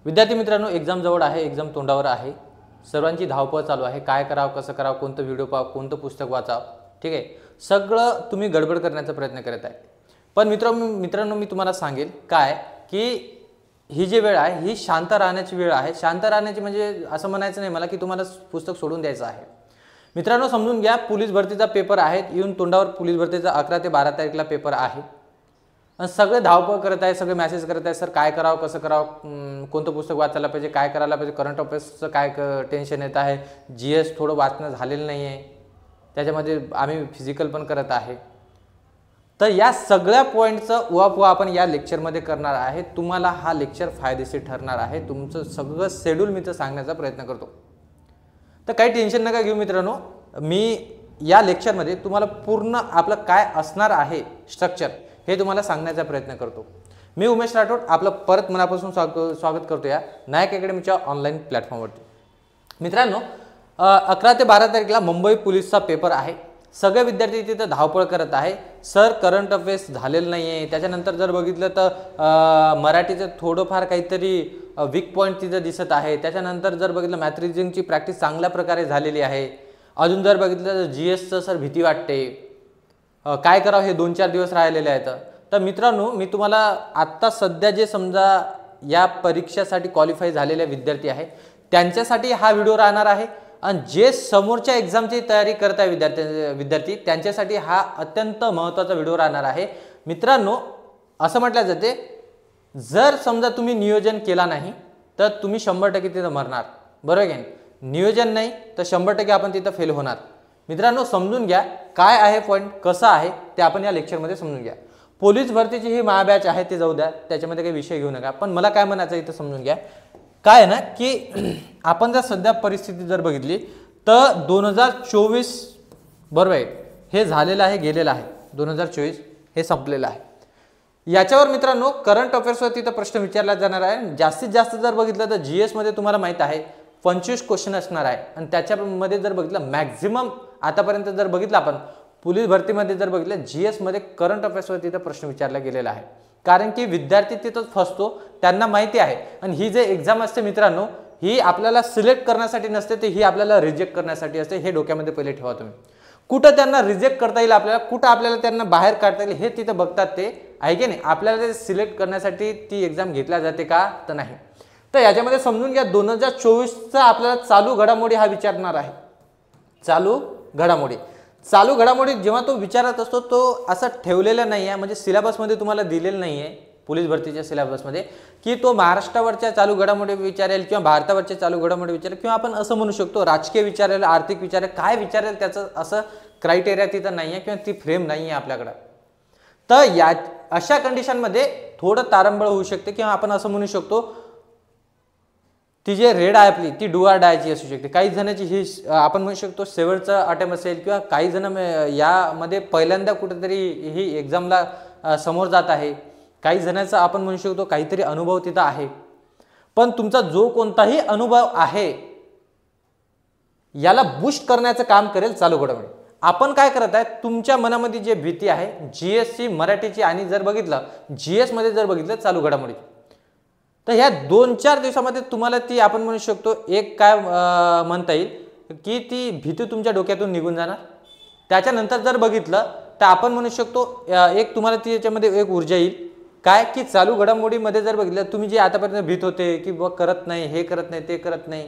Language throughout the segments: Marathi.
विद्यार्थी मित्रांनो, एक्झाम जवळ आहे, एक्झाम तोंडावर आहे, सर्वांची धावपळ चालू आहे. काय करावं, कसं करावं, कोणतं व्हिडिओ पाहावं, कोणतं पुस्तक वाचावं, ठीक आहे. सगळं तुम्ही गडबड करण्याचा प्रयत्न करत आहे. पण मित्रांनो मी तुम्हाला सांगेल काय की ही जी वेळ आहे ही शांत राहण्याची वेळ आहे. शांत राहण्याची म्हणजे असं म्हणायचं नाही मला की तुम्हाला पुस्तक सोडून द्यायचं आहे. मित्रांनो समजून घ्या, पोलीस भरतीचा पेपर आहे, येऊन तोंडावर पोलीस भरतीचा 11 ते 12 तारखेला पेपर आहे. सगळे धावपळ करत आहे, सगळे मेसेज करत आहे, सर काय करावं, कसं करावं, कोणतं पुस्तक वाचायला पाहिजे, काय करायला पाहिजे, करंट अफेअर्सचं काय टेन्शन येत आहे, GS थोडं वाचणं झालेलं नाही आहे, त्याच्यामध्ये आम्ही फिजिकल पण करत आहे. तर या सगळ्या पॉईंटचं उहापोहा आपण या लेक्चरमध्ये करणार आहे. तुम्हाला हा लेक्चर फायदेशीर ठरणार आहे. तुमचं सगळं शेड्यूल मी तर सांगण्याचा प्रयत्न करतो. तर काही टेन्शन नका घेऊ मित्रांनो, मी या लेक्चरमध्ये तुम्हाला पूर्ण आपलं काय असणार आहे स्ट्रक्चर हे तुम्हाला सांगण्याचा प्रयत्न करतो. मी उमेश राठोड आपलं परत मनापासून स्वागत करतो या नायक अकॅडमीच्या ऑनलाईन प्लॅटफॉर्मवरती. मित्रांनो 11 ते 12 तारखेला मुंबई पोलीसचा पेपर आहे. सगळे विद्यार्थी तिथं धावपळ करत आहे. सर करंट अफेअर्स झालेलं नाही आहे. त्याच्यानंतर जर बघितलं तर मराठीचं थोडंफार काहीतरी वीक पॉईंट तिथं दिसत आहे. त्याच्यानंतर जर बघितलं मॅथ रिजनिंगची प्रॅक्टिस चांगल्या प्रकारे झालेली आहे. अजून जर बघितलं तर GSचं सर भीती वाटते, काय करावं हे 2-4 दिवस राहिलेले आहेत. तर मित्रांनो मी तुम्हाला आत्ता सध्या जे समजा या परीक्षेसाठी क्वालिफाय झालेले विद्यार्थी आहे त्यांच्यासाठी हा व्हिडिओ राहणार आहे. आणि जे समोरच्या एक्झामची तयारी करत आहे विद्यार्थी त्यांच्यासाठी हा अत्यंत महत्त्वाचा व्हिडिओ राहणार आहे. मित्रांनो असं म्हटलं जाते, जर समजा तुम्ही नियोजन केला नाही तर तुम्ही 100% तिथं मरणार, बरोबर आहे. नियोजन नाही तर 100% आपण तिथं फेल होणार. मित्रांनो समजून घ्या काय आहे पॉईंट, कसं आहे ते आपण या लेक्चरमध्ये समजून घ्या. पोलीस भरतीची ही महाबॅच आहे ते जाऊ द्या, त्याच्यामध्ये काही विषय घेऊ नका. पण मला काय म्हणायचं इथं समजून घ्या, काय आहे ना की आपण जर सध्या परिस्थिती जर बघितली तर 2024 बरोबर आहे हे झालेलं आहे, गेलेलं आहे. 2024 हे संपलेलं आहे. याच्यावर मित्रांनो करंट अफेअर्सवर तर प्रश्न विचारला जाणार आहे. जास्तीत जास्त जर बघितलं तर GS मध्ये तुम्हाला माहित आहे 25 क्वेश्चन असणार आहे. आणि त्याच्यामध्ये जर बघितलं मॅक्झिमम आतापर्यंत जर बघितलं आपण पोलीस भरतीमध्ये जर बघितलं GS मध्ये करंट अफेअर्सवर तिथं प्रश्न विचारला गेलेला आहे. कारण की विद्यार्थी तिथंच फसतो, त्यांना माहिती आहे. आणि ही जे एक्झाम असते मित्रांनो ही आपल्याला सिलेक्ट करण्यासाठी नसते, तर ही आपल्याला रिजेक्ट करण्यासाठी असते. हे डोक्यामध्ये पहिले ठेवा तुम्ही. कुठं त्यांना रिजेक्ट करता येईल आपल्याला, कुठं आपल्याला त्यांना बाहेर काढता येईल हे तिथं बघतात ते, आहे की नाही. आपल्याला ते सिलेक्ट करण्यासाठी ती एक्झाम घेतल्या जाते का तर नाही. तर याच्यामध्ये समजून घ्या 2024चा आपल्याला चालू घडामोडी हा विचारणार आहे. चालू घडामोडी जेव्हा तो विचारत असतो तो असं ठेवलेला नाही आहे, म्हणजे सिलेबसमध्ये तुम्हाला दिलेलं नाही आहे पोलीस भरतीच्या सिलेबसमध्ये की तो महाराष्ट्रावरच्या चालू घडामोडी विचारेल किंवा भारतावरच्या चालू घडामोडी विचारेल, किंवा आपण असं म्हणू शकतो राजकीय विचारेल, आर्थिक विचारेल, काय विचारेल त्याचं असं क्रायटेरिया तिथं नाही आहे किंवा ती फ्रेम नाही आहे आपल्याकडं. तर या अशा कंडिशनमध्ये थोडं तारंबळ होऊ शकते, किंवा आपण असं म्हणू शकतो ती जे रेड आहे आपली ती डू ऑर डायची असू शकते. काही जणांची ही आपण म्हणू शकतो शेवटचा अटेम्प्ट असेल, किंवा काही जण यामध्ये पहिल्यांदा कुठेतरी ही एक्झामला समोर जात आहे. काही जणांचा आपण म्हणू शकतो काहीतरी अनुभव तिथं आहे. पण तुमचा जो कोणताही अनुभव आहे याला बूस्ट करण्याचं काम करेल चालू घडामोडी. आपण काय करत आहे, तुमच्या मनामध्ये जे भीती आहे GSची मराठीची आणि जर बघितलं GS मध्ये जर बघितलं चालू घडामोडी, तर ह्या 2-4 दिवसामध्ये तुम्हाला ती आपण म्हणू शकतो एक काय म्हणता येईल की ती भीती तुमच्या डोक्यातून निघून जाणार. त्याच्यानंतर जर बघितलं तर आपण म्हणू शकतो एक तुम्हाला ती याच्यामध्ये एक ऊर्जा येईल काय की चालू घडामोडीमध्ये जर बघितलं तुम्ही जे आतापर्यंत भीत होते की बघ करत नाही, हे करत नाही, ते करत नाही,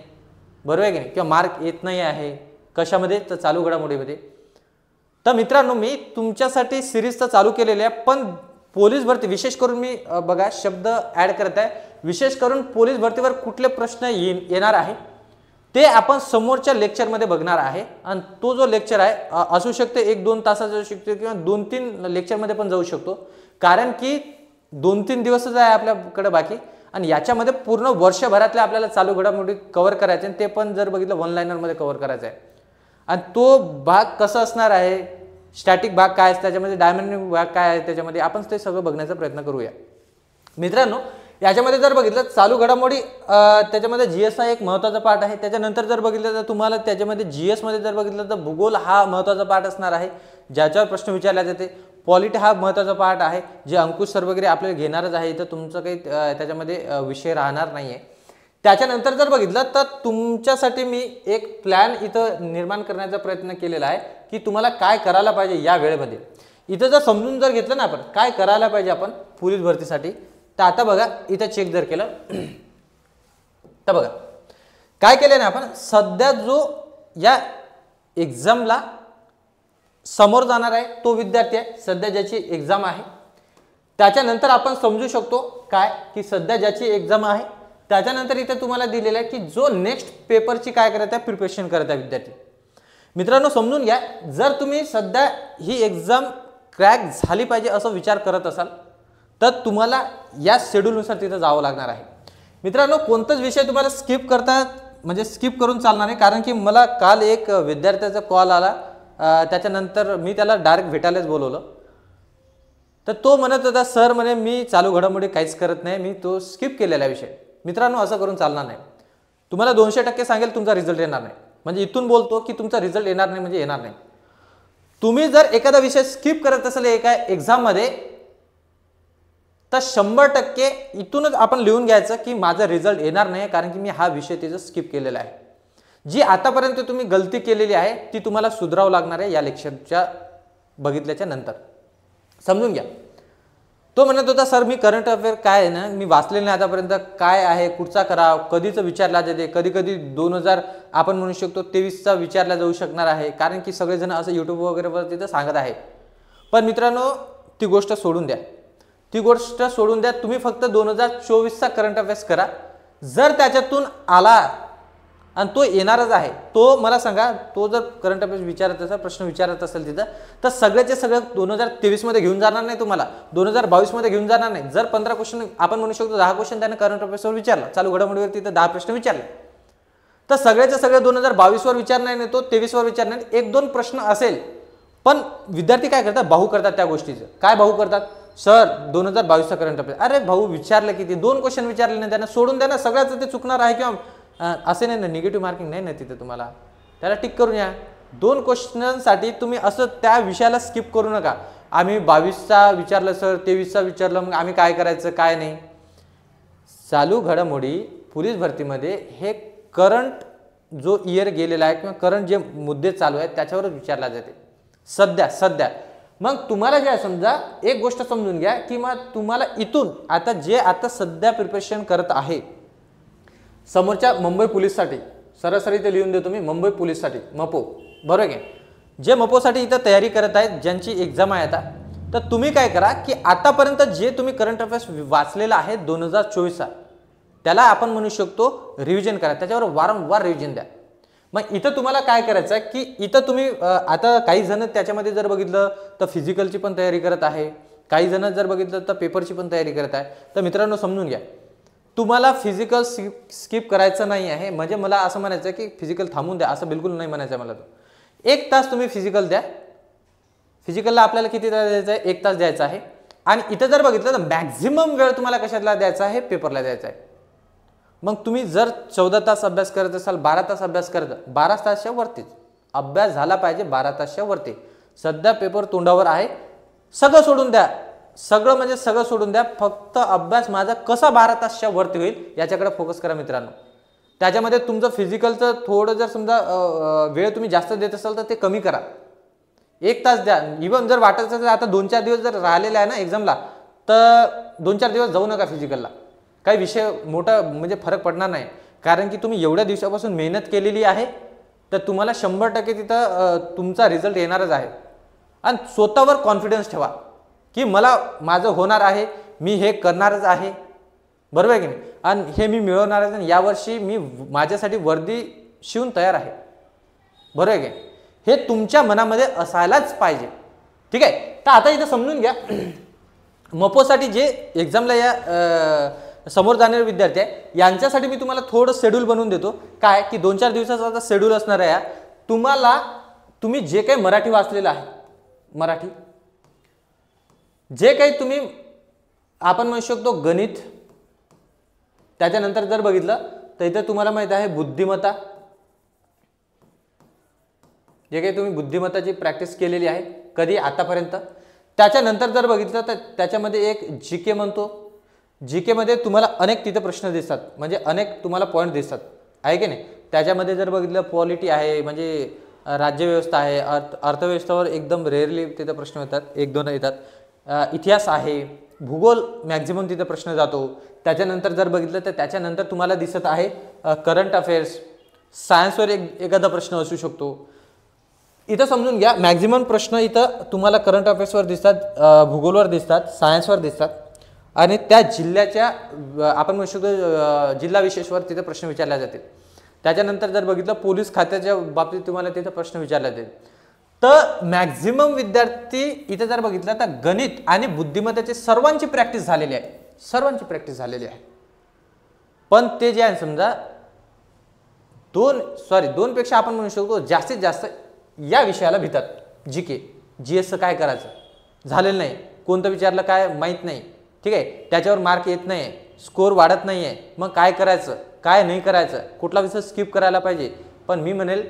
बरोबर आहे की नाही, किंवा मार्क येत नाही आहे कशामध्ये तर चालू घडामोडीमध्ये. तर मित्रांनो मी तुमच्यासाठी सिरीज तर चालू केलेली आहे, पण पोलीस भरती विशेष करून मी बघा शब्द ॲड करत आहे, विशेष करून पोलीस भरतीवर कुठले प्रश्न येणार आहे ते आपण समोरच्या लेक्चरमध्ये बघणार आहे. आणि तो जो लेक्चर आहे असू शकते 1-2 तासाचा असू शकतो, किंवा 2-3 लेक्चरमध्ये पण जाऊ शकतो. कारण की 2-3 दिवसच आहे आपल्याकडे बाकी, आणि याच्यामध्ये पूर्ण वर्षभरातले आपल्याला चालू घडामोडी कव्हर करायचे, आणि ते पण जर बघितलं 1 लाइनरमध्ये कव्हर करायचं आहे. आणि तो भाग कसा असणार आहे, स्टॅटिक भाग काय आहे त्याच्यामध्ये, डायनामिक भाग काय आहे त्याच्यामध्ये, आपण ते सगळं बघण्याचा प्रयत्न करूया. मित्रांनो याच्यामध्ये जर बघितलं चालू घडामोडी त्याच्यामध्ये GS हा एक महत्त्वाचा पार्ट आहे. त्याच्यानंतर जर बघितलं तर तुम्हाला त्याच्यामध्ये GS मध्ये जर बघितलं तर भूगोल हा महत्त्वाचा पार्ट असणार आहे, ज्याच्यावर प्रश्न विचारले जाते. पॉलिटी हा महत्त्वाचा पार्ट आहे, जे अंकुश सर वगैरे आपल्याला घेणारच आहे, तर तुमचं काही त्याच्यामध्ये विषय राहणार नाही आहे. त्याच्यानंतर जर बघितलं तर तुमच्यासाठी मी एक प्लॅन इथं निर्माण करण्याचा प्रयत्न केलेला आहे की तुम्हाला काय करायला पाहिजे या वेळेमध्ये. इथं जर समजून जर घेतलं ना आपण काय करायला पाहिजे आपण पोलीस भरतीसाठी, तर आता बघा इथं चेक जर केलं तर बघा काय केलं ना आपण, सध्या जो या एक्झामला समोर जाणार आहे तो विद्यार्थी आहे, सध्या ज्याची एक्झाम आहे. त्याच्यानंतर आपण समजू शकतो काय की सध्या ज्याची एक्झाम आहे त्याच्यानंतर इथे तुम्हाला दिलेलं आहे की जो नेक्स्ट पेपरची काय करत आहे प्रिपरेशन करत आहे विद्यार्थी. मित्रांनो समजून घ्या, जर तुम्ही सध्या ही एक्झाम क्रॅक झाली पाहिजे असं विचार करत असाल तर तुम्हाला या शेड्यूलनुसार तिथं जावं लागणार आहे. मित्रांनो कोणताच विषय तुम्हाला स्किप करता म्हणजे स्किप करून चालणार नाही, कारण की मला काल एक विद्यार्थ्याचा कॉल आला, त्याच्यानंतर मी त्याला डायरेक्ट भेटायलाच बोलवलं. तर तो म्हणत होता सर म्हणे मी चालू घडामोडी काहीच करत नाही, मी तो स्किप केलेला विषय. मित्रांनो असं करून चालणार नाही. तुम्हाला 200% सांगेल तुमचा रिझल्ट येणार नाही, म्हणजे इथून बोलतो की तुमचा रिझल्ट येणार नाही म्हणजे येणार नाही. तुम्ही जर एखादा विषय स्किप करत असाल एका एक्झाममध्ये तर 100% इथूनच आपण लिहून घ्यायचं की माझा रिझल्ट येणार नाही, कारण की मी हा विषय त्याचा स्किप केलेला आहे. जी आतापर्यंत तुम्ही गलती केलेली आहे ती तुम्हाला सुधारावं लागणार आहे या लेक्चरच्या बघितल्याच्या नंतर. समजून घ्या. तो म्हणत होता सर मी करंट अफेअर काय आहे ना मी वाचलेलं नाही आतापर्यंत, काय आहे कुठचा कराव कधीच विचारला जाते, कधी कधी 2000 आपण म्हणू शकतो 23चा विचारला जाऊ शकणार आहे, कारण की सगळेजण असं यूट्यूब वगैरेवर तिथं सांगत आहे. पण मित्रांनो ती गोष्ट सोडून द्या, ती गोष्ट सोडून द्या. तुम्ही फक्त 2024चा करंट अफेअर्स करा. जर त्याच्यातून आला आणि तो येणारच आहे, तो मला सांगा, तो जर करंट अफेअर्स विचारत असेल प्रश्न विचारत असेल तिथं तर सगळ्याचे सगळं 2023 मध्ये घेऊन जाणार नाही, तुम्हाला 2022 मध्ये घेऊन जाणार नाही. जर 15 क्वेश्चन आपण म्हणू शकतो 10 क्वेश्चन त्याने करंट अफेअर्सवर विचारला, चालू घडामोडीवर तिथं 10 प्रश्न विचारले, तर सगळ्याचे सगळे 2022 वर विचारणार नाही, तो 23 वर विचारणार नाही. 1-2 प्रश्न असेल, पण विद्यार्थी काय करतात भाऊ करतात त्या गोष्टीचं. काय भाऊ करतात, सर 2022चा करंट अफेअर्स, अरे भाऊ विचारलं किती 2 क्वेश्चन विचारले नाही त्यांना, सोडून द्या ना, सगळ्याचं ते चुकणार आहे किंवा असे नाही ना निगेटिव्ह मार्किंग नाही ना तिथे तुम्हाला, त्याला टिक करून या. 2 क्वेश्चनसाठी तुम्ही असं त्या विषयाला स्किप करू नका. आम्ही 22चा विचारलं सर 23चा विचारलं मग आम्ही काय करायचं काय नाही. चालू घडामोडी पोलीस भरतीमध्ये हे करंट जो इयर गेलेला आहे किंवा करंट जे मुद्दे चालू आहेत त्याच्यावरच विचारला जाते सध्या. मग तुम्हाला काय समजा एक गोष्ट समजून घ्या की मग तुम्हाला इथून आता जे आता सध्या प्रिपरेशन करत आहे समोरच्या मुंबई पोलीससाठी, सरासरी ते लिहून देतो मी मुंबई पोलीससाठी मपो, बरोबर आहे. जे मपोसाठी इथं तयारी करत आहेत ज्यांची एक्झाम आहे आता, तर तुम्ही काय करा की आतापर्यंत जे तुम्ही करंट अफेअर्स वाचलेला आहे 2024चा त्याला आपण म्हणू शकतो रिव्हिजन करा, त्याच्यावर वारंवार रिव्हिजन द्या. मग इथं तुम्हाला काय करायचं आहे की इथं तुम्ही आता काही जण त्याच्यामध्ये जर बघितलं तर फिजिकलची पण तयारी करत आहे, काही जण जर बघितलं तर पेपरची पण तयारी करत आहे. तर मित्रांनो समजून घ्या, तुम्हाला फिजिकल स्किप करायचं नाही आहे. म्हणजे मला असं म्हणायचं की फिजिकल थांबून द्या असं बिलकुल नाही म्हणायचं मला. तो 1 तास तुम्ही फिजिकल द्या. फिजिकलला आपल्याला किती तास द्यायचा आहे, 1 तास द्यायचा आहे. आणि इथं जर बघितलं तर मॅक्झिमम वेळ तुम्हाला कशाला द्यायचा आहे, पेपरला द्यायचा आहे. मग तुम्ही जर 14 तास अभ्यास करत असाल, 12 तास अभ्यास करत, 12 तासच्या वरतीच अभ्यास झाला पाहिजे, 12 तासच्या वरती. सध्या पेपर तोंडावर आहे, सगळं सोडून द्या, सगळं म्हणजे सगळं सोडून द्या. फक्त अभ्यास माझा कसा 12 तासच्या वरती होईल याच्याकडे फोकस करा मित्रांनो. त्याच्यामध्ये तुमचं फिजिकलचं थोडं जर समजा वेळ तुम्ही जास्त देत असाल तर ते कमी करा, 1 तास द्या. इव्हन जर वाटत असेल तर आता 2-4 दिवस जर राहिलेले आहे ना एक्झामला तर 2-4 दिवस जाऊ नका फिजिकलला, काही विषय मोठा म्हणजे फरक पडणार नाही. कारण की तुम्ही एवढ्या दिवसापासून मेहनत केलेली आहे तर तुम्हाला 100% तिथं तुमचा रिझल्ट येणारच आहे. आणि स्वतःवर कॉन्फिडन्स ठेवा की मला माझं होणार आहे, मी हे करणारच आहे, बरोबर आहे की नाही, आणि हे मी मिळवणारच आहे. यावर्षी मी माझ्यासाठी वर्दी शिवून तयार आहे, बरोबर आहे की हे तुमच्या मनामध्ये असायलाच पाहिजे. ठीक आहे. तर आता इथं समजून घ्या, मपोसाठी जे एक्झामला या समोर जाणारे विद्यार्थी आहे यांच्यासाठी मी तुम्हाला थोडं शेड्यूल बनवून देतो. काय की 2-4 दिवसाचा आता शेड्यूल असणार आहे. तुम्हाला तुम्ही जे काही मराठी वाचलेलं आहे, मराठी जे काही तुम्ही आपण म्हणू शकतो गणित, त्याच्यानंतर जर बघितलं तर इथे तुम्हाला माहित आहे बुद्धिमत्ता, जे काही तुम्ही बुद्धिमत्ताची प्रॅक्टिस केलेली आहे कधी आतापर्यंत. त्याच्यानंतर जर बघितलं तर त्याच्यामध्ये एक जीके म्हणतो, GK मध्ये तुम्हाला अनेक तिथे प्रश्न दिसतात, म्हणजे अनेक तुम्हाला पॉईंट दिसतात, आहे की नाही. त्याच्यामध्ये जर बघितलं पॉलिटी आहे, म्हणजे राज्यव्यवस्था आहे, अर्थव्यवस्थेवर एकदम रेअरली तिथे प्रश्न येतात, एक दोन येतात. इतिहास आहे, भूगोल मॅक्झिमम तिथे प्रश्न जातो. त्याच्यानंतर जर बघितलं तर त्याच्यानंतर तुम्हाला दिसत आहे करंट अफेअर्स, सायन्सवर एखादा प्रश्न असू शकतो. इथं समजून घ्या मॅक्झिमम प्रश्न इथं तुम्हाला करंट अफेअर्सवर दिसतात, भूगोलवर दिसतात, सायन्सवर दिसतात आणि त्या जिल्ह्याच्या आपण म्हणू शकतो जिल्हा विशेषवर तिथे प्रश्न विचारले जातील. त्याच्यानंतर जर बघितलं पोलीस खात्याच्या बाबतीत तुम्हाला तिथे प्रश्न विचारले जातील. तर मॅक्झिमम विद्यार्थी इथे जर बघितलं तर गणित आणि बुद्धिमत्तेची सर्वांची प्रॅक्टिस झालेली आहे, सर्वांची प्रॅक्टिस झालेली आहे. पण ते जे आहे समजा दोन पेक्षा आपण म्हणू शकतो जास्तीत जास्त या विषयाला भितात. GK GSचं काय करायचं झालेलं नाही, कोणतं विचारलं काय माहीत नाही, ठीक आहे, त्याच्यावर मार्क येत नाही, स्कोर वाढत नाही आहे, मग काय करायचं काय नाही करायचं, कुठला विषय स्किप करायला पाहिजे. पण मी म्हणेल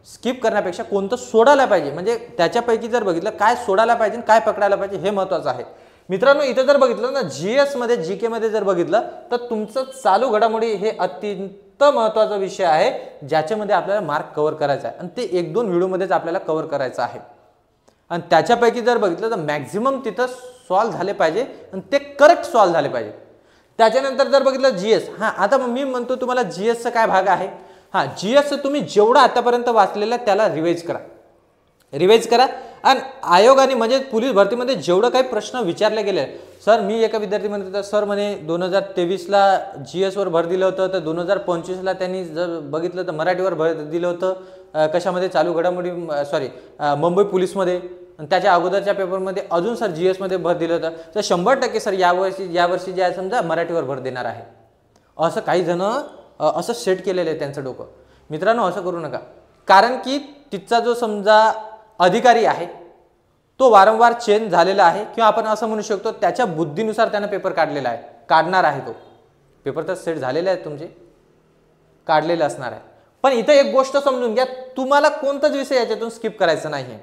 स्किप करण्यापेक्षा कोणतं सोडायला पाहिजे, म्हणजे त्याच्यापैकी जर बघितलं काय सोडायला पाहिजे काय पकडायला पाहिजे हे महत्त्वाचं आहे. मित्रांनो इथं जर बघितलं ना GS मध्ये GK मध्ये जर बघितलं तर तुमचं चालू घडामोडी हे अत्यंत महत्त्वाचा विषय आहे, ज्याच्यामध्ये आपल्याला मार्क कव्हर करायचा आहे आणि ते 1-2 व्हिडिओमध्येच आपल्याला कव्हर करायचं आहे. आणि त्याच्यापैकी जर बघितलं तर मॅक्झिमम तिथं सॉल्व्ह झाले पाहिजे आणि ते करेक्ट सॉल्व्ह झाले पाहिजे. त्याच्यानंतर जर बघितलं GS, आता मी म्हणतो तुम्हाला GSचा काय भाग आहे. GS तुम्ही जेवढं आतापर्यंत वाचलेलं त्याला रिवाइज करा आणि आयोगाने म्हणजे पोलीस भरतीमध्ये जेवढं काही प्रश्न विचारले गेले. सर मी एका विद्यार्थी म्हणत होता सर म्हणे 2023ला GSवर भर दिलं होतं, तर 2025ला त्यांनी जर बघितलं तर मराठीवर भर दिलं होतं, कशामध्ये चालू घडामोडी मुंबई पोलीसमध्ये, आणि त्याच्या अगोदरच्या पेपरमध्ये अजून सर GS मध्ये भर दिलं होतं. तर 100% सर यावर्षी जे आहे समजा मराठीवर भर देणार आहे. असं काही जण असं सेट केलेलं आहे त्यांचं डोकं. मित्रांनो असं करू नका, कारण की तिथचा जो समजा अधिकारी आहे तो वारंवार चेंज झालेला आहे, किंवा आपण असं म्हणू शकतो त्याच्या बुद्धीनुसार त्यानं पेपर काढणार आहे. तो पेपर तर सेट झालेले आहेत तुमचे, काढलेले असणार आहे. पण इथं एक गोष्ट समजून घ्या, तुम्हाला कोणताच विषय याच्यातून स्किप करायचा नाही.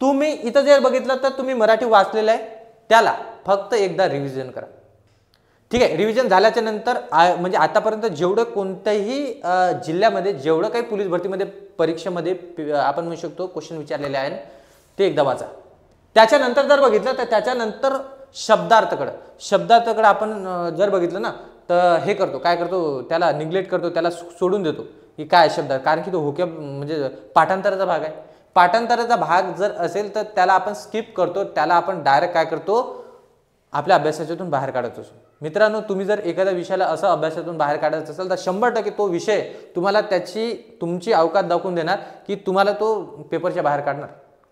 तुम्ही इथं जर बघितलं तर तुम्ही मराठी वाचलेलं आहे त्याला फक्त एकदा रिव्हिजन करा, ठीक आहे. रिव्हिजन झाल्याच्या नंतर म्हणजे आतापर्यंत जेवढं कोणत्याही जिल्ह्यामध्ये जेवढं काही पोलीस भरतीमध्ये परीक्षेमध्ये आपण म्हणू शकतो क्वेश्चन विचारलेले आहेत ते एकदा वाचा. त्याच्यानंतर जर बघितलं तर त्याच्यानंतर शब्दार्थकडे आपण जर बघितलं ना तर हे करतो काय करतो, त्याला निग्लेक्ट करतो, त्याला सोडून देतो की काय शब्द, कारण की तो होके म्हणजे पाठांतराचा भाग आहे. पाठांतराचा भाग जर असेल तर त्याला आपण स्किप करतो, त्याला आपण डायरेक्ट काय करतो आपल्या अभ्यासाच्यातून बाहेर काढत असतो. मित्रांनो तुम्ही जर एखाद्या विषयाला असं अभ्यासातून बाहेर काढायचं असेल तर 100% तो विषय तुम्हाला तुमची अवकात दाखवून देणार की तुम्हाला तो पेपरच्या बाहेर काढणार,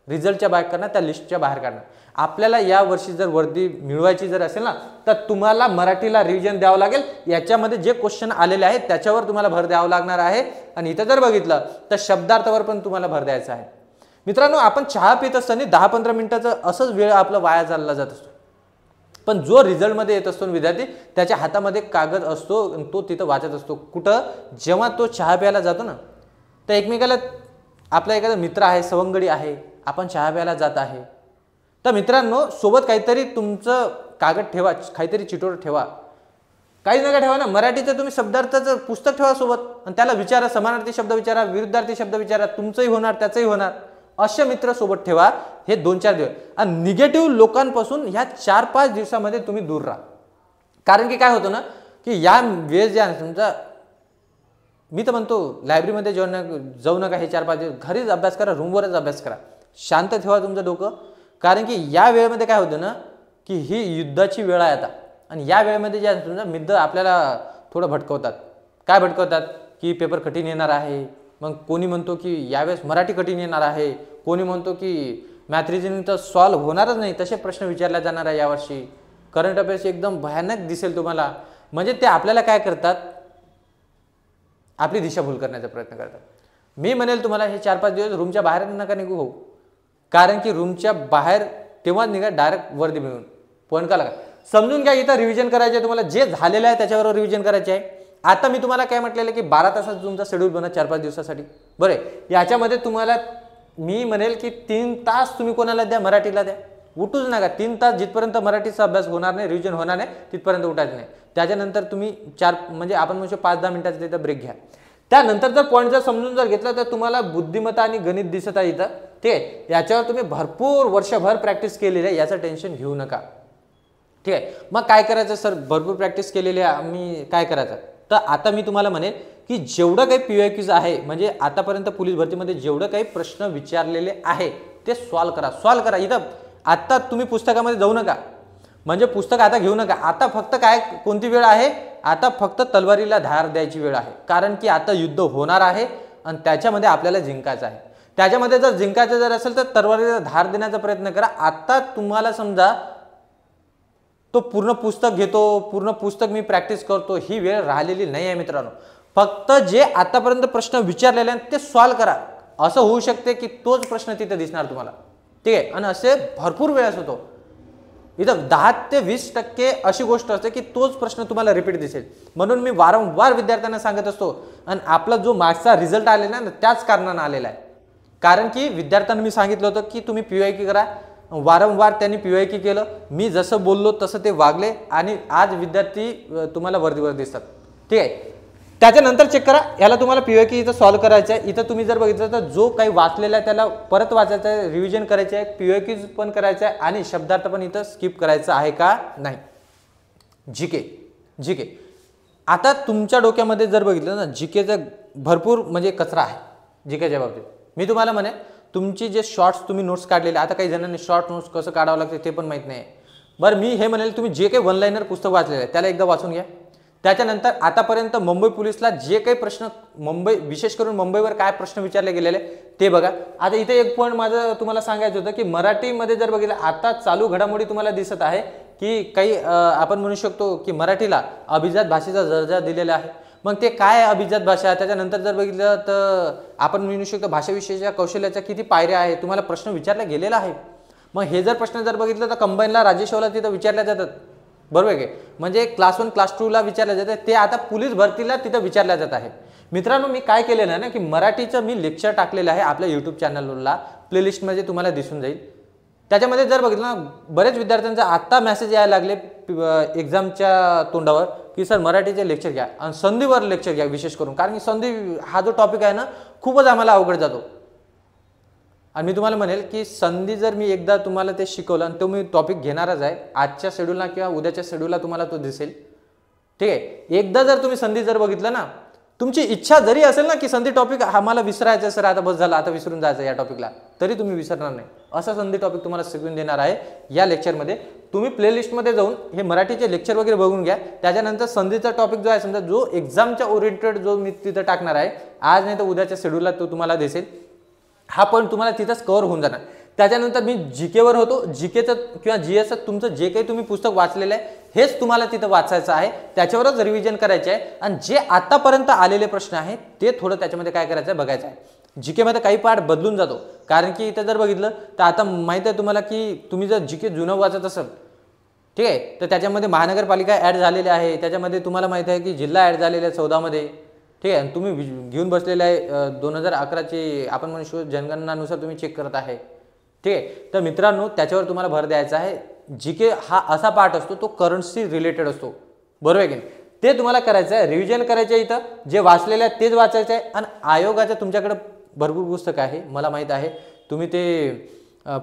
रिझल्टच्या बाहेर करणार, त्या लिस्टच्या बाहेर काढणार. आपल्याला या वर्षी जर वर्दी मिळवायची जर असेल ना तर तुम्हाला मराठीला रिव्हिजन द्यावं लागेल. याच्यामध्ये जे क्वेश्चन आलेले आहेत त्याच्यावर तुम्हाला भर द्यावं लागणार आहे. आणि इथं जर बघितलं तर शब्दार्थावर पण तुम्हाला भर द्यायचा आहे. मित्रांनो आपण चहा पित असताना 10-15 मिनिटाचा असंच वेळ आपला वाया चालला जात असतो, पण जो रिझल्टमध्ये येत असतो विद्यार्थी त्याच्या हातामध्ये कागद असतो, तो तिथं वाचत असतो. कुठं जेव्हा तो चहा प्यायला जातो ना तर एकमेकाला आपला एखादा मित्र आहे, सवंगडी आहे, आपण चहा प्यायला जात आहे तर मित्रांनो सोबत काहीतरी तुमचं कागद ठेवा, काहीतरी चिठोर ठेवा, काही नका ठेवा ना. मराठीचं तुम्ही शब्दार्थाचं पुस्तक ठेवा सोबत आणि त्याला विचारा, समानार्थी शब्द विचारा, विरुद्धार्थी शब्द विचारा, तुमचंही होणार त्याचंही होणार. असे मित्र सोबत ठेवा हे 2-4 दिवस. आणि निगेटिव्ह लोकांपासून ह्या 4-5 दिवसामध्ये तुम्ही दूर राहा. कारण की काय होतं ना की या वेळेस ज्या तुमचा मी तर म्हणतो लायब्ररीमध्ये जाऊ नका हे 4-5 दिवस, घरीच अभ्यास करा, रूमवरच अभ्यास करा, शांत ठेवा तुमचं डोकं. कारण की या वेळेमध्ये काय होतं ना की ही युद्धाची वेळ आहे आता, आणि या वेळेमध्ये जे तुमचा मित्र आपल्याला थोडं भटकवतात. काय भटकवतात की पेपर कठीण येणार आहे, मग कोणी म्हणतो की यावेळेस मराठी कठीण येणार आहे, कोणी म्हणतो की मॅथ रिजनिंग तर सॉल्व्ह होणारच नाही, तसे प्रश्न विचारले जाणार आहे यावर्षी, करंट अफेअर्स एकदम भयानक दिसेल तुम्हाला. म्हणजे ते आपल्याला काय करतात, आपली दिशाभूल करण्याचा प्रयत्न करतात. मी म्हणेल तुम्हाला हे 4-5 दिवस रूमच्या बाहेर नका निघू भाऊ, कारण की रूमच्या बाहेर तेव्हा निघा डायरेक्ट वर्दी मिळून पण का लागा. समजून घ्या इथं रिव्हिजन करायचे आहे तुम्हाला, जे झालेलं आहे त्याच्यावर रिव्हिजन करायचे आहे. आता मी तुम्हाला काय म्हटलेलं की 12 तासाचा तुमचा शेड्यूल बना 4-5 दिवसासाठी, बरं. याच्यामध्ये तुम्हाला मी म्हणेल की 3 तास तुम्ही कोणाला द्या, मराठीला द्या, उठूच नका 3 तास जिथपर्यंत मराठीचा अभ्यास होणार नाही, रिव्हिजन होणार नाही, तिथपर्यंत उठायचं नाही. त्याच्यानंतर तुम्ही 4 म्हणजे आपण म्हणू शकतो 5-10 मिनिटाचा तिथं ब्रेक घ्या. त्यानंतर जर पॉईंट जर समजून जर घेतला तर तुम्हाला बुद्धिमत्ता आणि गणित दिसत आहे इथं. ठीक आहे, याच्यावर तुम्ही भरपूर वर्षभर प्रॅक्टिस केलेली आहे, याचं टेन्शन घेऊ नका. ठीक आहे, मग काय करायचं सर, भरपूर प्रॅक्टिस केलेली आहे आम्ही, काय करायचं? तर आता मी तुम्हाला म्हणेन की जेवढं काही PYQs आहे म्हणजे आतापर्यंत पोलीस भरतीमध्ये जेवढं काही प्रश्न विचारलेले आहे ते सॉल्व्ह करा. इथं आता तुम्ही पुस्तकामध्ये जाऊ नका, म्हणजे पुस्तक आता घेऊ नका. आता फक्त काय कोणती वेळ आहे, आता फक्त तलवारीला धार द्यायची वेळ आहे. कारण की आता युद्ध होणार आहे आणि त्याच्यामध्ये आपल्याला जिंकायचं आहे. त्याच्यामध्ये जर जिंकायचं जर असेल तर तलवारीला धार देण्याचा प्रयत्न करा. आता तुम्हाला समजा तो पूर्ण पुस्तक घेतो, पूर्ण पुस्तक मी प्रॅक्टिस करतो, ही वेळ राहिलेली नाही आहे मित्रांनो. फक्त जे आतापर्यंत प्रश्न विचारलेले आहेत ते सॉल्व्ह करा. असं होऊ शकते की तोच प्रश्न तिथे दिसणार तुम्हाला. ठीक आहे, आणि असे भरपूर वेळेस होतो. इथं 10 ते 20% अशी गोष्ट असते की तोच प्रश्न तुम्हाला रिपीट दिसेल. म्हणून मी वारंवार विद्यार्थ्यांना सांगत असतो आणि आपला जो मार्क्सचा रिझल्ट आलेला ना त्याच कारणानं आलेला आहे. कारण की विद्यार्थ्यांना मी सांगितलं होतं की तुम्ही PYQ करा. वारंवार त्यांनी PYQ केलं, मी जसं बोललो तसं ते वागले आणि आज विद्यार्थी तुम्हाला वरदीवर दिसतात. ठीक आहे, त्याच्यानंतर चेक करा, याला तुम्हाला PYQ इथं सॉल्व्ह करायचं आहे. इथं तुम्ही जर बघितलं तर जो काही वाचलेला आहे त्याला परत वाचायचं आहे, रिव्हिजन करायचे आहे, PYQ पण करायचं आहे आणि शब्दार्थ पण इथं स्किप करायचं आहे का नाही. जीके आता तुमच्या डोक्यामध्ये जर बघितलं ना जीकेचा भरपूर म्हणजे कचरा आहे जीकेच्या बाबतीत. मी तुम्हाला म्हणे तुमची जे शॉर्ट्स तुम्ही नोट्स काढलेले, आता काही जणांनी शॉर्ट नोट्स कसं काढावं लागते ते पण माहीत नाही. बरं, मी हे म्हणेल तुम्ही जे काही 1 लाइनर पुस्तक वाचलेलं आहे त्याला एकदा वाचून घ्या. त्याच्यानंतर आतापर्यंत मुंबई पोलिसला जे काही प्रश्न विशेष करून मुंबईवर काय प्रश्न विचारले गेलेले ते बघा. आता इथे एक पॉईंट माझं तुम्हाला सांगायचं होतं की मराठीमध्ये जर बघितलं आता चालू घडामोडी तुम्हाला दिसत आहे की काही आपण म्हणू शकतो की मराठीला अभिजात भाषेचा दर्जा दिलेला आहे. मग ते काय अभिजात भाषा, त्याच्यानंतर जर बघितलं तर आपण म्हणू शकतो भाषाविषयीच्या कौशल्याच्या किती पायऱ्या आहेत तुम्हाला प्रश्न विचारला गेलेला आहे. मग हे जर प्रश्न जर बघितलं तर कंबाईनला राजेशावला तिथं विचारल्या जातात, बरोबर आहे. म्हणजे क्लास 1 क्लास 2 ला विचारल्या जाते, ते आता पोलीस भरतीला तिथं विचारल्या जात आहे. मित्रांनो, मी काय केलेलं आहे ना की मराठीचं मी लेक्चर टाकलेलं आहे आपल्या YouTube चॅनलला, प्लेलिस्टमध्ये तुम्हाला दिसून जाईल. त्याच्यामध्ये जर बघितलं ना बरेच विद्यार्थ्यांचा आता मेसेज यायला लागले एक्झामच्या तोंडावर की सर मराठीचे लेक्चर घ्या आणि संधीवर लेक्चर घ्या विशेष करून. कारण की संधी हा जो टॉपिक आहे ना खूपच आम्हाला अवघड जातो. आणि मी तुम्हाला म्हणेल की संधी जर मी एकदा तुम्हाला ते शिकवलं आणि तो मी टॉपिक घेणारच आहे, आजच्या शेड्यूलला किंवा उद्याच्या शेड्यूलला तुम्हाला तो दिसेल. ठीक आहे, एकदा जर तुम्ही संधी जर बघितलं ना, तुमची इच्छा जरी असेल ना की संधी टॉपिक आम्हाला विसरायचं सर, आता बस झालं, आता विसरून जायचं या टॉपिकला, तरी तुम्ही विसरणार नाही. असा संधी टॉपिक तुम्हाला शिकवून देणार आहे या लेक्चरमध्ये. तुम्ही प्लेलिस्टमध्ये जाऊन हे मराठीचे लेक्चर वगैरे बघून घ्या. त्याच्यानंतर संधीचा टॉपिक जो आहे समजा जो एक्झामच्या ओरिएंटेड जो मी तिथं टाकणार आहे आज नाही तर उद्याच्या शेड्यूलला तो तुम्हाला दिसेल. हा पण तुम्हाला तिथंच कव्हर होऊन जाणार. त्याच्यानंतर मी जीकेवर होतो, जीकेचं किंवा GSचं तुमचं जे काही तुम्ही पुस्तक वाचलेलं आहे हेच तुम्हाला तिथं वाचायचं आहे, त्याच्यावरच रिव्हिजन करायचे आहे आणि जे आतापर्यंत आलेले प्रश्न आहेत ते थोडं त्याच्यामध्ये काय करायचं आहे बघायचं आहे. जीकेमध्ये काही पार्ट बदलून जातो, कारण की इथं जर बघितलं तर आता माहीत आहे तुम्हाला की तुम्ही जर जीके जुनं वाचत असाल, ठीक आहे, तर त्याच्यामध्ये महानगरपालिका ॲड झालेली आहे, त्याच्यामध्ये तुम्हाला माहीत आहे की जिल्हा ॲड झालेला आहे 14 मध्ये. ठीक आहे, तुम्ही घेऊन बसलेले आहे 2011ची आपण म्हणू जनगणनानुसार तुम्ही चेक करत आहे. ठीक आहे, तर मित्रांनो त्याच्यावर तुम्हाला भर द्यायचा आहे. जीके हा असा पार्ट असतो तो करंटशी रिलेटेड असतो, बरोबर आहे की नाही, ते तुम्हाला करायचं आहे. रिव्हिजन करायचं आहे, इथं जे वाचलेलं आहे तेच वाचायचं आहे. आणि आयोगाचं तुमच्याकडे भरपूर पुस्तक आहे, मला माहीत आहे. तुम्ही ते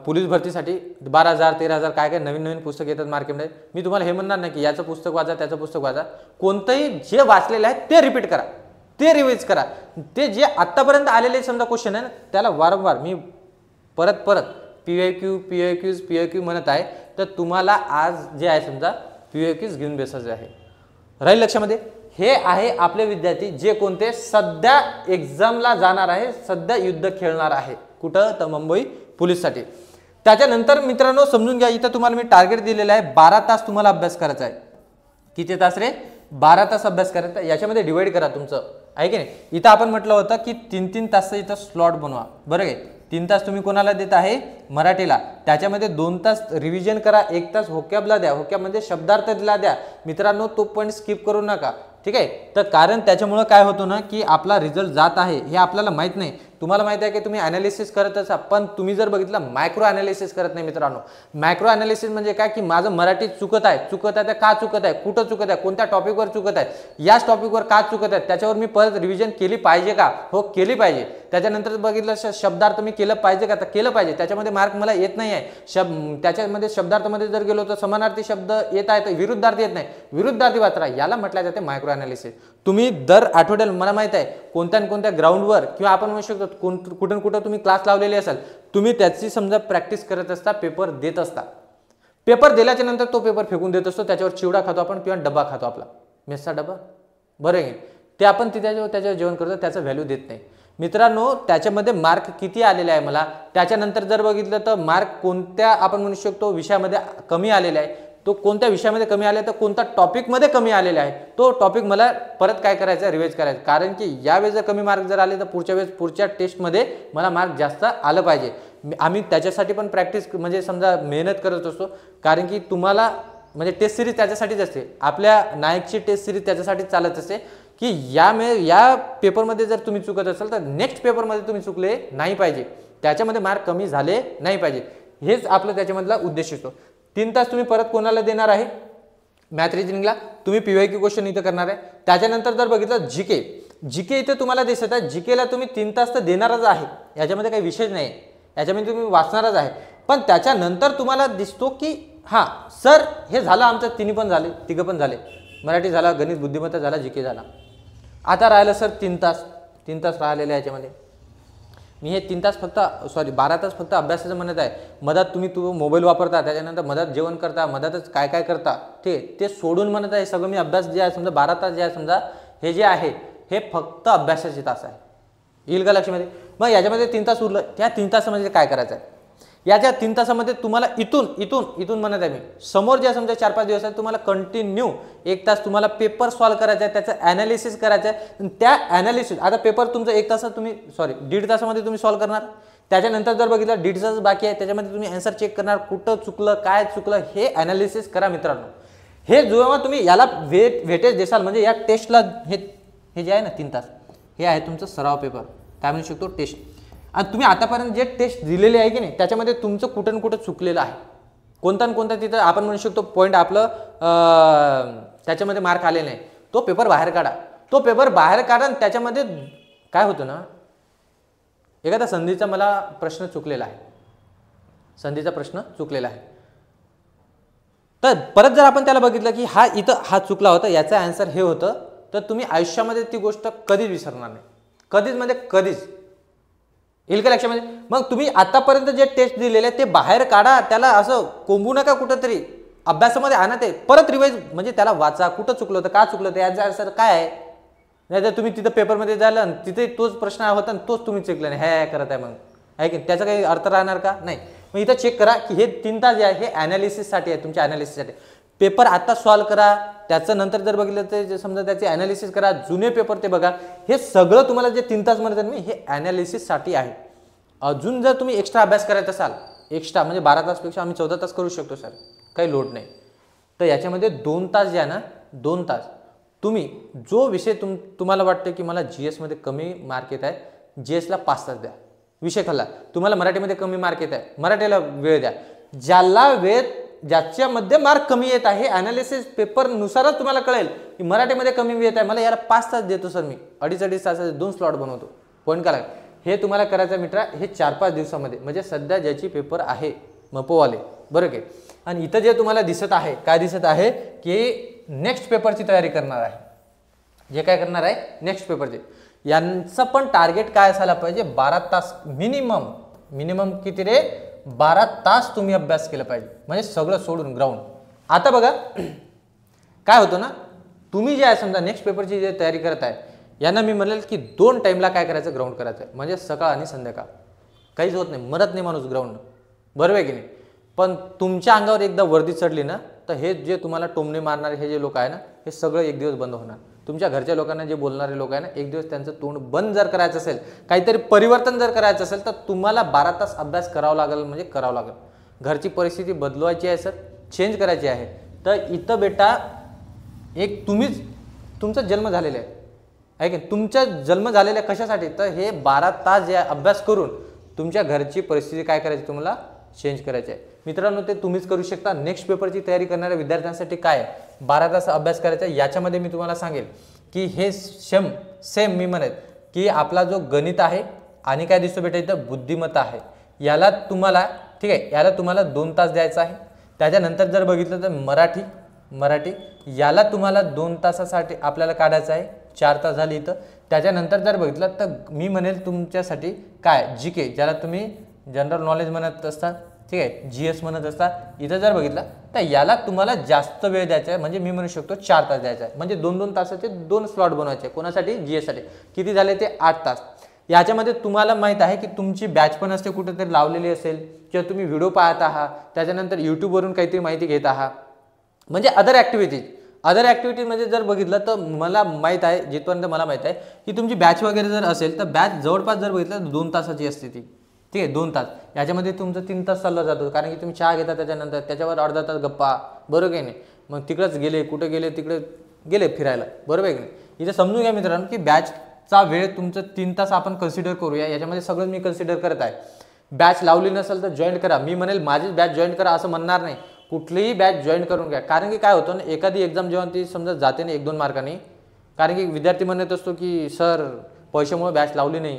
पोलीस भरतीसाठी 12,000 13,000 काय काय नवीन नवीन पुस्तक येतात मार्केटमध्ये. मी तुम्हाला हे म्हणणार नाही की याचं पुस्तक वाचा त्याचं पुस्तक वाचा, कोणतंही जे वाचलेलं आहे ते रिपीट करा, ते रिवाइज करा. ते जे आत्तापर्यंत आलेले समजा क्वेश्चन आहे ना त्याला वारंवार मी परत PYQ म्हणत आहे. तर तुम्हाला आज जे आहे समजा PYQs घेऊन बसायचे आहे. राहील लक्षामध्ये. हे आहे आपले विद्यार्थी जे कोणते सध्या एक्झामला जाणार आहे, सध्या युद्ध खेळणार आहे, कुठं तर मुंबई पोलीससाठी. त्याच्यानंतर मित्रांनो समजून घ्या, इथं तुम्हाला मी टार्गेट दिलेलं आहे 12 तास तुम्हाला अभ्यास करायचा आहे. किती तास रे? 12 तास अभ्यास करायचा. याच्यामध्ये डिवाइड करा तुमचं, आहे की नाही. इथं आपण म्हटलं होतं की 3-3 तासचं इथं स्लॉट बनवा, बरं आहे. 3 तास तुम्ही कोणाला देत आहे? मराठीला. त्याच्यामध्ये 2 तास रिव्हिजन करा, 1 तास होक्याबला द्या, होक्याब म्हणजे शब्दार्थला द्या. मित्रांनो तो पॉईंट स्किप करू नका, ठीक आहे. तर कारण त्याच्यामुळं काय होतं ना की आपला रिझल्ट जात आहे हे आपल्याला माहीत नाही. तुम्हाला माहिती आहे की तुम्ही ॲनालिसिस करत असा, पण तुम्ही जर बघितलं मायक्रो ॲनालिसिस करत नाही मित्रांनो. मायक्रो ॲनालिसिस म्हणजे काय की माझं मराठी चुकत आहे तर का चुकत आहे, कुठं चुकत आहे, कोणत्या टॉपिकवर चुकत आहे, याच टॉपिकवर का चुकत आहे, त्याच्यावर मी परत रिव्हिजन केली पाहिजे का, हो केली पाहिजे. त्याच्यानंतर बघितलं शब्दार्थ मी केलं पाहिजे का, तर केलं पाहिजे. त्याच्यामध्ये मार्क मला येत नाही आहे. त्याच्यामध्ये शब्दार्थामध्ये जर गेलो तर समानार्थी शब्द येत आहे तर विरुद्धार्थी येत नाही, विरुद्धार्थी वाचरा, याला म्हटलं जाते मायक्रो ॲनालिसिस. तुम्ही दर आठवड्याला मला माहित आहे कोणत्या कोणत्या ग्राउंडवर किंवा आपण म्हणू शकतो कुठून कुठं तुम्ही क्लास लावलेले असाल, तुम्ही त्याची समजा प्रॅक्टिस करत असता, पेपर देत असता. पेपर दिल्याच्या नंतर तो पेपर फेकून देत असतो, त्याच्यावर चिवडा खातो आपण किंवा डबा खातो, आपला मेसचा डबा, बरं आहे ते आपण त्याच्यावर जेवण करतो, त्याचा व्हॅल्यू देत नाही. मित्रांनो त्याच्यामध्ये मार्क किती आलेले आहे मला, त्याच्यानंतर जर बघितलं तर मार्क कोणत्या आपण म्हणू शकतो विषयामध्ये कमी आलेला आहे, तो कोणत्या विषयामध्ये कमी आले तर कोणत्या टॉपिकमध्ये कमी आलेला आहे, तो टॉपिक मला परत काय करायचं, रिवाइज करायचं. कारण की यावेळेस जर कमी मार्क जर आले तर पुढच्या वेळेस पुढच्या टेस्टमध्ये मला मार्क जास्त आलं पाहिजे. आम्ही त्याच्यासाठी पण प्रॅक्टिस म्हणजे समजा मेहनत करत असतो. कारण की तुम्हाला म्हणजे टेस्ट सिरीज त्याच्यासाठीच असते, आपल्या नायकची टेस्ट सिरीज त्याच्यासाठीच चालत असते की या पेपरमध्ये जर तुम्ही चुकत असाल तर नेक्स्ट पेपरमध्ये तुम्ही चुकले नाही पाहिजे, त्याच्यामध्ये मार्क कमी झाले नाही पाहिजे, हेच आपलं त्याच्यामधला उद्देश असतो. 3 तास तुम्ही परत कोणाला देणार आहे, मॅथ रिजनिंगला तुम्ही PYQ क्वेश्चन इथं करणार आहे. त्याच्यानंतर जर बघितलं जीके इथे तुम्हाला दिसत आहे, जीकेला तुम्ही 3 तास तर देणारच आहे, याच्यामध्ये काही विषय नाही, याच्यामध्ये तुम्ही वाचणारच आहे. पण त्याच्यानंतर तुम्हाला दिसतो की हां सर हे झालं आमचं, तिन्ही पण झाले, तिघं पण झाले, मराठी झाला, गणित बुद्धिमत्ता झाला, जीके झाला. आता राहिलं सर 3 तास राहिलेले आहे. याच्यामध्ये मी हे 3 तास फक्त 12 तास फक्त अभ्यासाचं म्हणत आहे. मधात तुम्ही मोबाईल वापरता, त्याच्यानंतर मधात जेवण करता, मधातच काय काय करता ते सोडून म्हणत आहे. सगळं मी अभ्यास जे आहे समजा 12 तास जे आहे समजा हे जे आहे हे फक्त अभ्यासाचे तास आहे. येईल का लक्षामध्ये? मग याच्यामध्ये 3 तास उरलं, त्या 3 तासामध्ये काय करायचं आहे, याच्या 3 तासामध्ये तुम्हाला इथून म्हणत आहे मी, समोर जे समजा 4-5 दिवस आहेत तुम्हाला कंटिन्यू 1 तास तुम्हाला पेपर सॉल्व्ह करायचा आहे, त्याचं ॲनालिसिस करायचं आहे. त्या ॲनालिसिस आता पेपर तुमचं 1 तासात तुम्ही 1.5 तासामध्ये तुम्ही सॉल्व्ह करणार. त्याच्यानंतर जर बघितलं 1.5 तास बाकी आहे, त्याच्यामध्ये तुम्ही आन्सर चेक करणार, कुठं चुकलं काय चुकलं हे ॲनालिसिस करा मित्रांनो. हे जेव्हा तुम्ही याला वेटेज देसाल म्हणजे या टेस्टला हे जे आहे ना 3 तास हे आहे तुमचं सराव पेपर, काय म्हणू शकतो टेस्ट. आणि तुम्ही आतापर्यंत जे टेस्ट दिलेले आहे की नाही त्याच्यामध्ये तुमचं कुठं कुठं चुकलेलं आहे, कोणता तिथं आपण म्हणू शकतो पॉईंट आपलं त्याच्यामध्ये मार्क आले नाही, तो पेपर बाहेर काढा. तो पेपर बाहेर काढा आणि त्याच्यामध्ये काय होतं ना, एखादा संधीचा मला प्रश्न चुकलेला आहे, संधीचा प्रश्न चुकलेला आहे, तर परत जर आपण त्याला बघितलं की हा चुकला होता, याचा आन्सर हे होतं, तर तुम्ही आयुष्यामध्ये ती गोष्ट कधीच विसरणार नाही, कधीच. येईल का लक्षामध्ये? मग तुम्ही आतापर्यंत जे टेस्ट दिलेले ते बाहेर काढा, त्याला असं कोंबू नका कुठंतरी, अभ्यासामध्ये आणा ते, परत रिवाइज म्हणजे त्याला वाचा, कुठं चुकलं होतं, का चुकलं होतं, याचा आन्सर काय आहे. नाही तर तुम्ही तिथं पेपरमध्ये जायला तिथे तोच प्रश्न होता आणि तोच तुम्ही चेकला नाही, हे करत आहे मग आहे की त्याचा काही अर्थ राहणार का नाही. मग इथं चेक करा की हे 3 तास जे आहे हे ॲनालिसिससाठी आहे, तुमच्या ॲनालिसिससाठी. पेपर आता सॉल्व्ह करा, त्याचं नंतर जर बघितलं तर समजा त्याचे ॲनालिसिस करा, जुने पेपर ते बघा. हे सगळं तुम्हाला जे 3 तास म्हणतात मी हे ॲनालिसिससाठी आहे. अजून जर तुम्ही एक्स्ट्रा अभ्यास करायचा असाल, एक्स्ट्रा म्हणजे 12 तासपेक्षा आम्ही 14 तास करू शकतो सर, काही लोड नाही. तर याच्यामध्ये 2 तास जे आहे ना 2 तास तुम्ही जो विषय तुम्हाला वाटतं की मला GS मध्ये कमी मार्क येत आहे, GS ला 5 तास द्या. विषय खाल्ला, तुम्हाला मराठीमध्ये कमी मार्क येत आहे, मराठीला वेळ द्या. ज्याच्यामध्ये मार्क कमी येत आहे ॲनालिसिस पेपरनुसारच तुम्हाला कळेल की मराठीमध्ये कमी येत आहे, मला याला 5 तास देतो सर, मी 2.5 तासाचे 2 स्लॉट बनवतो. पॉईंट काय हे तुम्हाला करायचं मित्रा, हे 4-5 दिवसामध्ये, म्हणजे सध्या ज्याची पेपर आहे मपोवाले बरं काय. आणि इथं जे तुम्हाला दिसत आहे, काय दिसत आहे की नेक्स्ट पेपरची तयारी करणार आहे, जे काय करणार आहे नेक्स्ट पेपरचे, यांचं पण टार्गेट काय असायला पाहिजे, 12 तास मिनिमम किती रे, 12 तास तुम्ही अभ्यास केला पाहिजे, म्हणजे सगळं सोडून ग्राउंड. आता बघा काय होतं ना, तुम्ही जे आहे समजा नेक्स्ट पेपरची जे तयारी करत आहे, यांना मी म्हणेल की 2 टाईमला काय करायचं, ग्राउंड करायचं आहे, म्हणजे सकाळ आणि संध्याकाळ. काहीच होत नाही, मरत नाही माणूस ग्राउंड, बरोबर आहे की नाही. पण तुमच्या अंगावर एकदा वर्दी चढली ना तर हे जे तुम्हाला टोमणे मारणारे हे जे लोक आहे ना हे सगळं एक दिवस बंद होणार. तुमच्या घरच्या लोकांना जे बोलणारे लोक आहे ना, एक दिवस त्यांचं तोंड बंद जर करायचं असेल, काहीतरी परिवर्तन जर करायचं असेल तर तुम्हाला 12 तास अभ्यास करावा लागेल, म्हणजे करावं लागेल. घरची परिस्थिती बदलवायची आहे सर, चेंज करायची आहे. तर इथं बेटा एक तुमचा जन्म झालेला आहे, आहे की तुमचा जन्म झालेला कशासाठी, तर हे 12 तास जे अभ्यास करून तुमच्या घरची परिस्थिती काय करायची तुम्हाला चेंज करायची आहे. मित्रांनो ते तुम्हीच करू शकता. नेक्स्ट पेपरची तयारी करणाऱ्या विद्यार्थ्यांसाठी काय 12 तास अभ्यास करायचा. याच्यामध्ये मी तुम्हाला सांगेल की हे सेम मी म्हणत की आपला जो गणित आहे आणि काय दिसतो बेटा इथं बुद्धिमत्ता आहे, याला तुम्हाला ठीक आहे याला तुम्हाला 2 तास द्यायचा आहे. त्याच्यानंतर जर बघितलं तर मराठी याला तुम्हाला 2 तासासाठी आपल्याला काढायचं आहे, 4 तास झाली इथं. त्याच्यानंतर जर बघितलं तर मी म्हणेल तुमच्यासाठी काय GK ज्याला तुम्ही जनरल नॉलेज म्हणत असता, ठीक आहे GS म्हणत असता, इथं जर बघितलं तर याला तुम्हाला जास्त वेळ द्यायचा आहे. म्हणजे मी म्हणू शकतो 4 तास द्यायचा आहे. म्हणजे 2-2 तासाचे 2 स्लॉट बनवायचे. कोणासाठी GS साठी. किती झाले ते 8 तास. याच्यामध्ये तुम्हाला माहित आहे की तुमची बॅच पण असते कुठेतरी लावलेली असेल किंवा तुम्ही व्हिडिओ पाहत आहात, त्याच्यानंतर यूट्यूबवरून काहीतरी माहिती घेत आहात, म्हणजे अदर ॲक्टिव्हिटीज म्हणजे जर बघितलं तर मला माहीत आहे जिथपर्यंत मला माहीत आहे की तुमची बॅच वगैरे जर असेल तर बॅच जवळपास जर बघितलं तर 2 तासाची असते ती, ठीक आहे 2 तास. याच्यामध्ये तुमचं 3 तास चालला जातो कारण की तुम्ही चहा घेता, त्याच्यानंतर त्याच्यावर अर्धा तास गप्पा, बरोबर की नाही. मग तिकडंच गेले कुठे गेले तिकडे गेले फिरायला, बरोबर आहे की नाही. इथे समजून घ्या मित्रांनो की बॅचचा वेळ तुमचं 3 तास आपण कन्सिडर करूया. याच्यामध्ये सगळं मी कन्सिडर करत आहे. बॅच लावली नसेल तर जॉईन करा. मी म्हणेल माझीच बॅच जॉईन करा असं म्हणणार नाही, कुठलीही बॅच जॉईन करून घ्या. कारण की काय होतं ना एखादी एक्झाम जेव्हा ती समजा जाते ना 1-2 मार्कांनी, कारण की विद्यार्थी म्हणत असतो की सर पैशामुळे बॅच लावली नाही,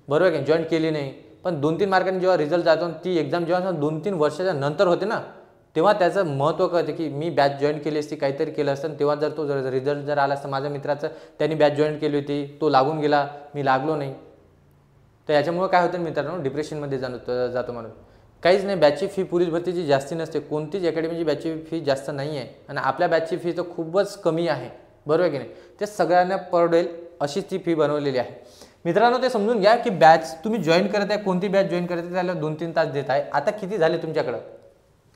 बरोबर आहे की जॉईन केली नाही. पण 2-3 मार्कांनी जेव्हा रिझल्ट जातो ती एक्झाम जेव्हा 2-3 वर्षाच्या नंतर होते ना तेव्हा त्याचं महत्त्व कळते की मी बॅच जॉईन केली असती, काहीतरी केलं असतं. तेव्हा जर तो रिझल्ट जर आला असता, माझ्या मित्राचं त्यांनी बॅच जॉईन केली होती, तो लागून गेला, मी लागलो नाही, तर याच्यामुळे काय होतं मित्रांनो डिप्रेशनमध्ये जातो म्हणून. काहीच नाही, बॅचची फी पोलीस भरतीची जास्ती नसते, कोणतीच अकॅडमीची बॅचची फी जास्त नाही आहे आणि आपल्या बॅचची फी तर खूपच कमी आहे, बरोबर आहे की नाही. ते सगळ्यांना परवडेल अशीच ती फी बनवलेली आहे. मित्रांनो ते समजून घ्या की बॅच तुम्ही जॉईन करत आहे, कोणती बॅच जॉईन करत आहे त्याला 2-3 तास देत आहे. आता किती झाले तुमच्याकडं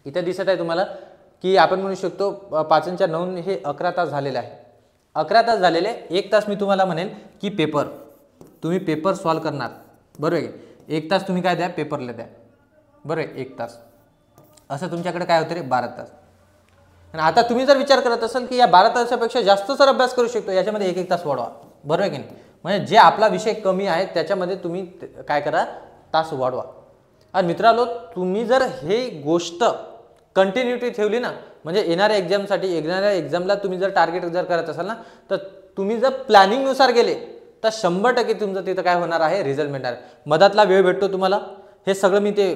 इथं दिसत आहे तुम्हाला की आपण म्हणू शकतो 5-9 हे 11 तास झालेले आहे. 11 तास झालेले. 1 तास मी तुम्हाला म्हणेल की तुम्ही पेपर सॉल्व करणार, बरोबर आहे. 1 तास तुम्ही काय द्या पेपरला द्या, बरं आहे 1 तास. असं तुमच्याकडे काय होतं रे 12 तास. आणि आता तुम्ही जर विचार करत असाल की या 12 तासापेक्षा जास्त जर अभ्यास करू शकतो, याच्यामध्ये 1-1 तास वाढवा, बरोबर आहे की नाही. म्हणजे जे आपला विषय कमी आहे त्याच्यामध्ये तुम्ही काय करा तास वाढवा. आणि मित्रांनो तुम्ही जर हे गोष्ट कंटिन्युटी ठेवली ना, म्हणजे येणाऱ्या एक्झामला तुम्ही जर टार्गेट जर करत असाल ना, तर तुम्ही जर प्लॅनिंगनुसार गेले तर 100% तुमचं तिथं काय होणार आहे रिझल्ट मिळणार. मधातला वेळ भेटतो तुम्हाला, हे सगळं मी ते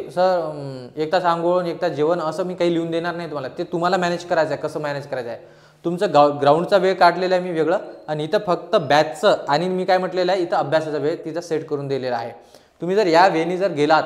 1 तास आंघोळ 1 तास जेवण असं मी काही लिहून देणार नाही तुम्हाला. ते तुम्हाला मॅनेज करायचं आहे, कसं मॅनेज करायचं आहे. तुमचं ग्राउंडचा वेळ काढलेला आहे मी वेगळं आणि इथं फक्त बॅचचं आणि मी काय म्हटलेलं आहे इथं अभ्यासाचा वेळ तिथं सेट करून दिलेला आहे. तुम्ही जर या वेळेने जर गेलात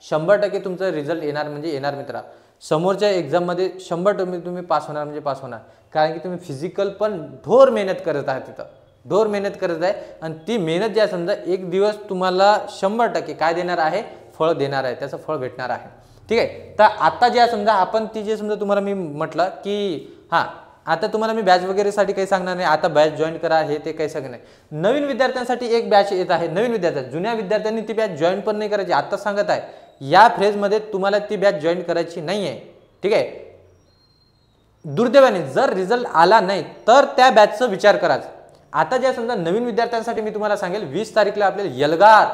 100% तुमचं रिझल्ट येणार म्हणजे येणार मित्रा. समोरच्या एक्झाममध्ये 100% तुम्ही पास होणार म्हणजे पास होणार. कारण की तुम्ही फिजिकल पण ढोर मेहनत करत आहात, तिथं ढोर मेहनत करत आहे आणि ती मेहनत जी आहे समजा एक दिवस तुम्हाला 100% काय देणार आहे फळ देणार आहे, त्याचं फळ भेटणार आहे, ठीक आहे. तर आता जे समजा आपण ती जे समजा तुम्हाला मी म्हटलं की हां आता तुम्हाला मी बॅच वगैरेसाठी काही सांगणार नाही, आता बॅच जॉईन करा हे ते काही सांगणार नाही. नवीन विद्यार्थ्यांसाठी एक बॅच येत आहे, नवीन विद्यार्थी, जुन्या विद्यार्थ्यांनी ती बॅच जॉईन पण नाही करायची. आता सांगत आहे या फ्रेजमध्ये तुम्हाला ती बॅच जॉईन करायची नाही आहे, ठीक आहे. दुर्दैवाने जर रिझल्ट आला नाही तर त्या बॅचचा विचार कराच. आता ज्या समजा नवीन विद्यार्थ्यांसाठी मी तुम्हाला सांगेल 20 तारीखला आपल्याला एल्गार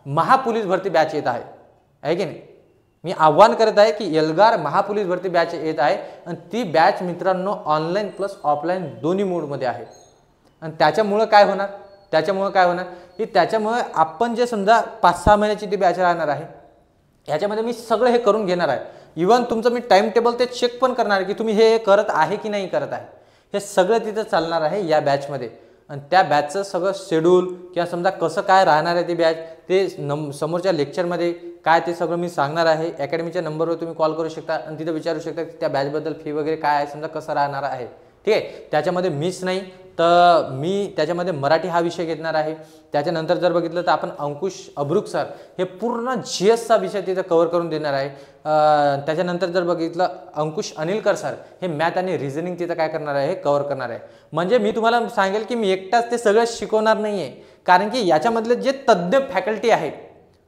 महापोलीस भरती बॅच येत आहे की नाही. मी आव्हान करत आहे की एल्गार महापोलीस भरती बॅच येत आहे आणि ती बॅच मित्रांनो ऑनलाईन प्लस ऑफलाईन दोन्ही मोडमध्ये आहे. आणि त्याच्यामुळं काय होणार की त्याच्यामुळे आपण जे समजा 5-6 महिन्याची ती बॅच राहणार आहे, याच्यामध्ये मी सगळं हे करून घेणार आहे. इव्हन तुमचं मी टाइम टेबल ते चेक पण करणार आहे की तुम्ही हे करत आहे की नाही करत आहे, हे सगळं तिथं चालणार आहे या बॅचमध्ये. आणि त्या बॅचचं सगळं शेड्यूल किंवा समजा कसं काय राहणार आहे ती बॅच ते समोरच्या लेक्चरमध्ये काय ते सगळं मी सांगणार आहे. अकॅडमीच्या नंबरवर तुम्ही कॉल करू शकता आणि तिथं विचारू शकता की त्या बॅचबद्दल फी वगैरे काय आहे, समजा कसं राहणार आहे, ठीक आहे. त्याच्यामध्ये मिस नाही तर मी त्याच्यामध्ये मराठी हा विषय घेणार आहे. त्याच्यानंतर जर बघितलं तर आपण अंकुश अब्रुक सर हे पूर्ण GSचा विषय तिथं कव्हर करून देणार आहे. त्याच्यानंतर जर बघितलं अंकुश अनिलकर सर हे मॅथ आणि रिझनिंग तिथं काय करणार आहे कव्हर करणार आहे. म्हणजे मी तुम्हाला सांगेल की मी एकटाच ते सगळं शिकवणार नाही आहे, कारण की याच्यामधले जे तज्ज्ञ फॅकल्टी आहेत,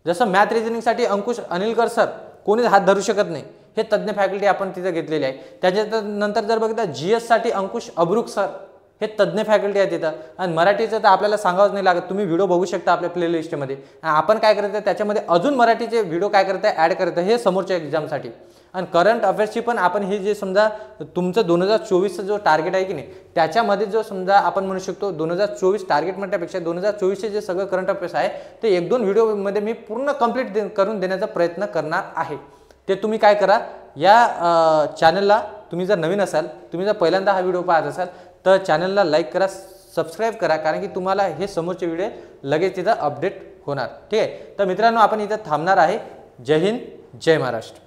जसं मॅथ रिझनिंगसाठी अंकुश अनिलकर सर कोणीच हात धरू शकत नाही, हे तज्ज्ञ फॅकल्टी आपण तिथं घेतलेली आहे. त्याच्यानंतर जर बघितलं GSसाठी अंकुश अब्रुक सर हे तज्ज्ञ फॅकल्टी आहेत तिथं. आणि मराठीचं तर आपल्याला सांगावंच नाही लागत, तुम्ही व्हिडिओ बघू शकता आपल्या प्लेलिस्टमध्ये. आपण काय करत आहे त्याच्यामध्ये अजून मराठीचे व्हिडिओ काय करत आहे ॲड करत आहे हे समोरच्या एक्झामसाठी. आणि करंट अफेअर्सची पण आपण हे जे समजा तुमचं 2024चा जो टार्गेट आहे की नाही त्याच्यामध्ये जो समजा आपण म्हणू शकतो 2024 टार्गेट म्हणण्यापेक्षा 2024चे जे सगळं करंट अफेअर्स आहे ते 1-2 व्हिडिओमध्ये मी पूर्ण कंप्लीट करून देण्याचा प्रयत्न करणार आहे. ते तुम्ही काय करा, या चॅनलला तुम्ही जर नवीन असाल, तुम्ही जर पहिल्यांदा हा व्हिडिओ पाहत असाल तर चॅनलला लाईक करा, सबस्क्राईब करा, कारण की तुम्हाला हे समोरचे व्हिडिओ लगेच तिथं अपडेट होणार. ठीक आहे. तर मित्रांनो आपण इथं थांबणार आहे. जय हिंद, जय महाराष्ट्र.